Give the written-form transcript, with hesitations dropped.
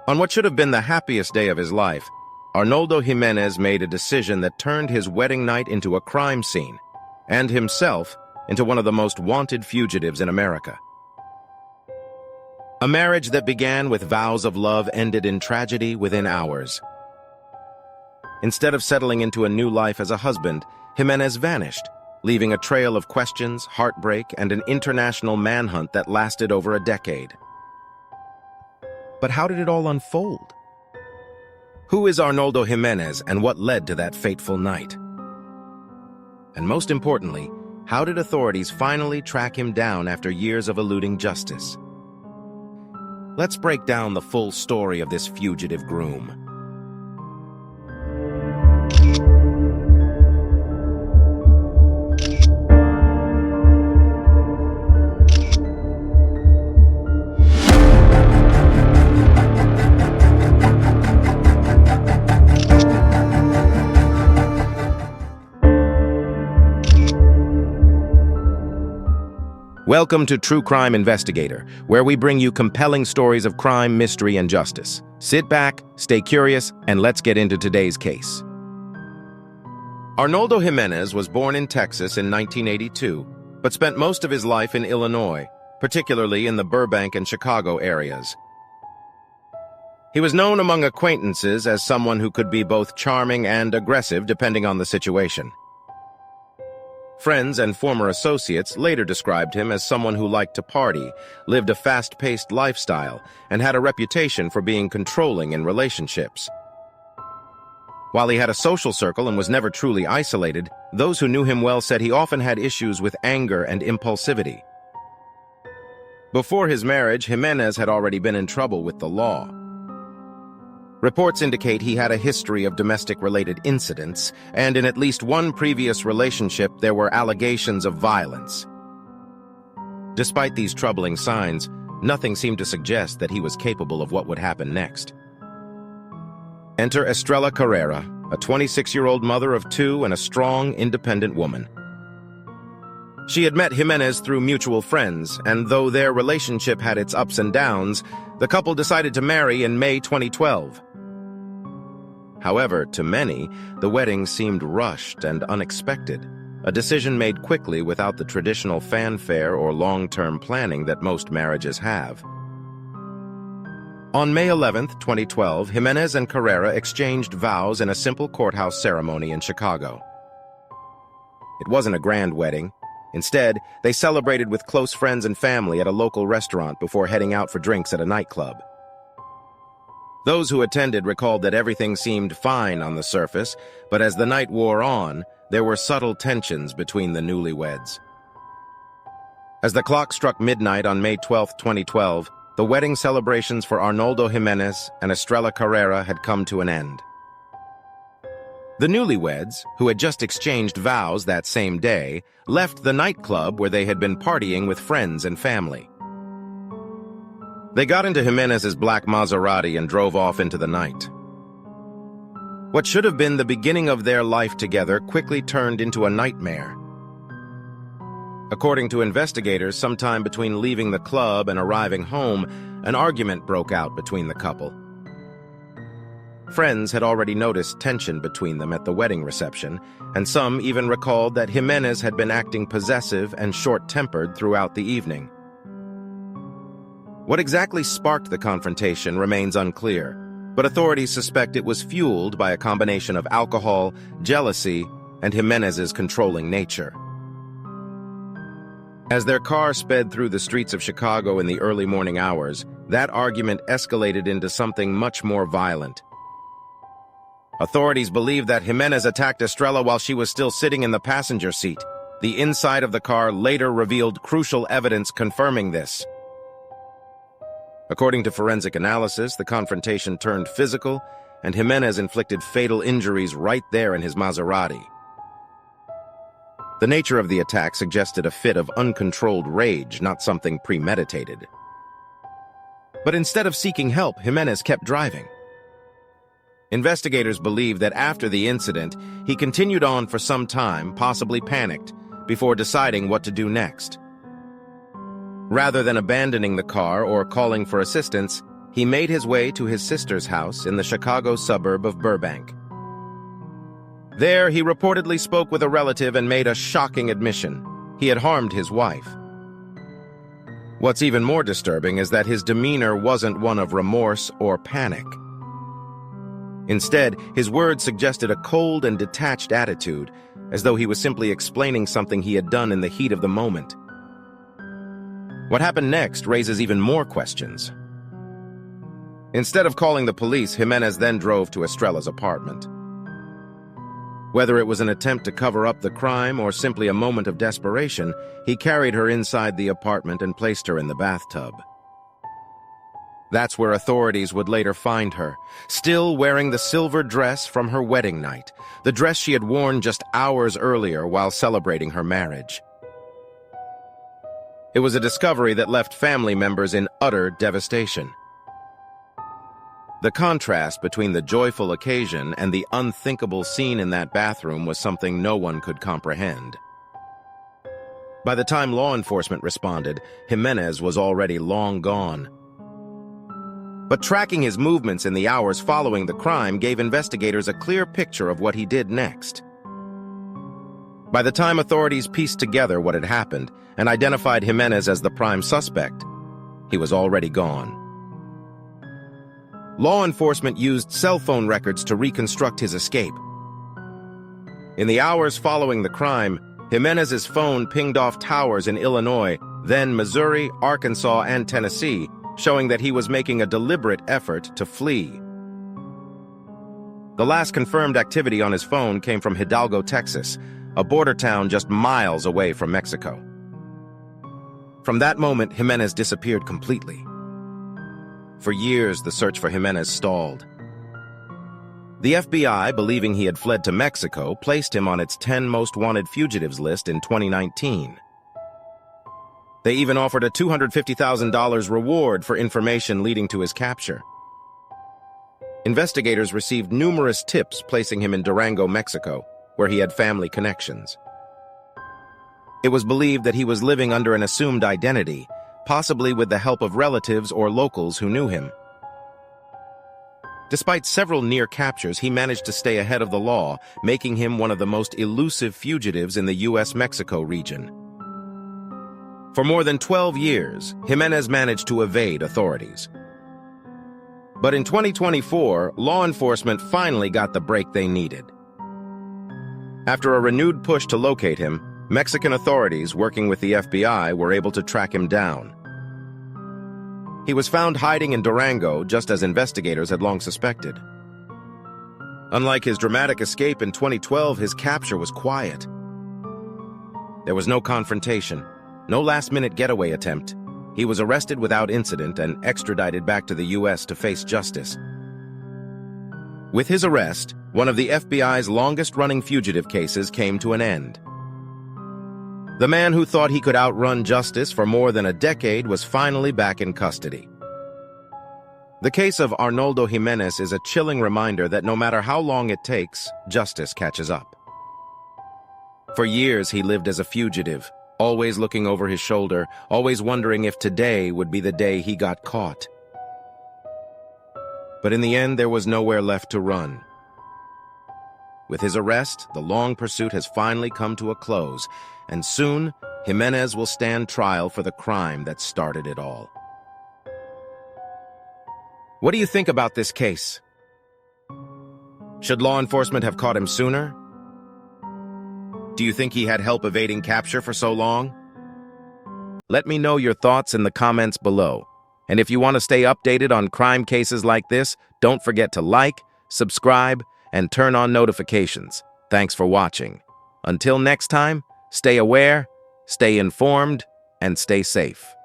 On what should have been the happiest day of his life, Arnoldo Jimenez made a decision that turned his wedding night into a crime scene, and himself into one of the most wanted fugitives in America. A marriage that began with vows of love ended in tragedy within hours. Instead of settling into a new life as a husband, Jimenez vanished, leaving a trail of questions, heartbreak, and an international manhunt that lasted over a decade. But how did it all unfold? Who is Arnoldo Jimenez, and what led to that fateful night? And most importantly, how did authorities finally track him down after years of eluding justice? Let's break down the full story of this fugitive groom. Welcome to True Crime Investigator, where we bring you compelling stories of crime, mystery, and justice. Sit back, stay curious, and let's get into today's case. Arnoldo Jimenez was born in Texas in 1982, but spent most of his life in Illinois, particularly in the Burbank and Chicago areas. He was known among acquaintances as someone who could be both charming and aggressive depending on the situation. Friends and former associates later described him as someone who liked to party, lived a fast-paced lifestyle, and had a reputation for being controlling in relationships. While he had a social circle and was never truly isolated, those who knew him well said he often had issues with anger and impulsivity. Before his marriage, Jimenez had already been in trouble with the law. Reports indicate he had a history of domestic-related incidents, and in at least one previous relationship there were allegations of violence. Despite these troubling signs, nothing seemed to suggest that he was capable of what would happen next. Enter Estrella Carrera, a 26-year-old mother of two and a strong, independent woman. She had met Jimenez through mutual friends, and though their relationship had its ups and downs, the couple decided to marry in May 2012. However, to many, the wedding seemed rushed and unexpected, a decision made quickly without the traditional fanfare or long-term planning that most marriages have. On May 11, 2012, Jimenez and Carrera exchanged vows in a simple courthouse ceremony in Chicago. It wasn't a grand wedding. Instead, they celebrated with close friends and family at a local restaurant before heading out for drinks at a nightclub. Those who attended recalled that everything seemed fine on the surface, but as the night wore on, there were subtle tensions between the newlyweds. As the clock struck midnight on May 12, 2012, the wedding celebrations for Arnoldo Jimenez and Estrella Carrera had come to an end. The newlyweds, who had just exchanged vows that same day, left the nightclub where they had been partying with friends and family. They got into Jimenez's black Maserati and drove off into the night. What should have been the beginning of their life together quickly turned into a nightmare. According to investigators, sometime between leaving the club and arriving home, an argument broke out between the couple. Friends had already noticed tension between them at the wedding reception, and some even recalled that Jimenez had been acting possessive and short-tempered throughout the evening. What exactly sparked the confrontation remains unclear, but authorities suspect it was fueled by a combination of alcohol, jealousy, and Jimenez's controlling nature. As their car sped through the streets of Chicago in the early morning hours, that argument escalated into something much more violent. Authorities believe that Jimenez attacked Estrella while she was still sitting in the passenger seat. The inside of the car later revealed crucial evidence confirming this. According to forensic analysis, the confrontation turned physical, and Jimenez inflicted fatal injuries right there in his Maserati. The nature of the attack suggested a fit of uncontrolled rage, not something premeditated. But instead of seeking help, Jimenez kept driving. Investigators believe that after the incident, he continued on for some time, possibly panicked, before deciding what to do next. Rather than abandoning the car or calling for assistance, he made his way to his sister's house in the Chicago suburb of Burbank. There, he reportedly spoke with a relative and made a shocking admission. He had harmed his wife. What's even more disturbing is that his demeanor wasn't one of remorse or panic. Instead, his words suggested a cold and detached attitude, as though he was simply explaining something he had done in the heat of the moment. What happened next raises even more questions. Instead of calling the police, Jimenez then drove to Estrella's apartment. Whether it was an attempt to cover up the crime or simply a moment of desperation, he carried her inside the apartment and placed her in the bathtub. That's where authorities would later find her, still wearing the silver dress from her wedding night, the dress she had worn just hours earlier while celebrating her marriage. It was a discovery that left family members in utter devastation. The contrast between the joyful occasion and the unthinkable scene in that bathroom was something no one could comprehend. By the time law enforcement responded, Jimenez was already long gone. But tracking his movements in the hours following the crime gave investigators a clear picture of what he did next. By the time authorities pieced together what had happened and identified Jimenez as the prime suspect, he was already gone. Law enforcement used cell phone records to reconstruct his escape. In the hours following the crime, Jimenez's phone pinged off towers in Illinois, then Missouri, Arkansas, and Tennessee, showing that he was making a deliberate effort to flee. The last confirmed activity on his phone came from Hidalgo, Texas, a border town just miles away from Mexico. From that moment, Jimenez disappeared completely. For years, the search for Jimenez stalled. The FBI, believing he had fled to Mexico, placed him on its 10 most wanted fugitives list in 2019. They even offered a $250,000 reward for information leading to his capture. Investigators received numerous tips placing him in Durango, Mexico, where he had family connections. It was believed that he was living under an assumed identity, possibly with the help of relatives or locals who knew him. Despite several near captures, he managed to stay ahead of the law, making him one of the most elusive fugitives in the U.S.-Mexico region. For more than 12 years, Jimenez managed to evade authorities. But in 2024, law enforcement finally got the break they needed. After a renewed push to locate him, Mexican authorities, working with the FBI, were able to track him down. He was found hiding in Durango, just as investigators had long suspected. Unlike his dramatic escape in 2012, his capture was quiet. There was no confrontation, no last-minute getaway attempt. He was arrested without incident and extradited back to the U.S. to face justice. With his arrest, one of the FBI's longest-running fugitive cases came to an end. The man who thought he could outrun justice for more than a decade was finally back in custody. The case of Arnoldo Jimenez is a chilling reminder that no matter how long it takes, justice catches up. For years, he lived as a fugitive, always looking over his shoulder, always wondering if today would be the day he got caught. But in the end, there was nowhere left to run. With his arrest, the long pursuit has finally come to a close, and soon, Jimenez will stand trial for the crime that started it all. What do you think about this case? Should law enforcement have caught him sooner? Do you think he had help evading capture for so long? Let me know your thoughts in the comments below. And if you want to stay updated on crime cases like this, don't forget to like, subscribe, and turn on notifications. Thanks for watching. Until next time, stay aware, stay informed, and stay safe.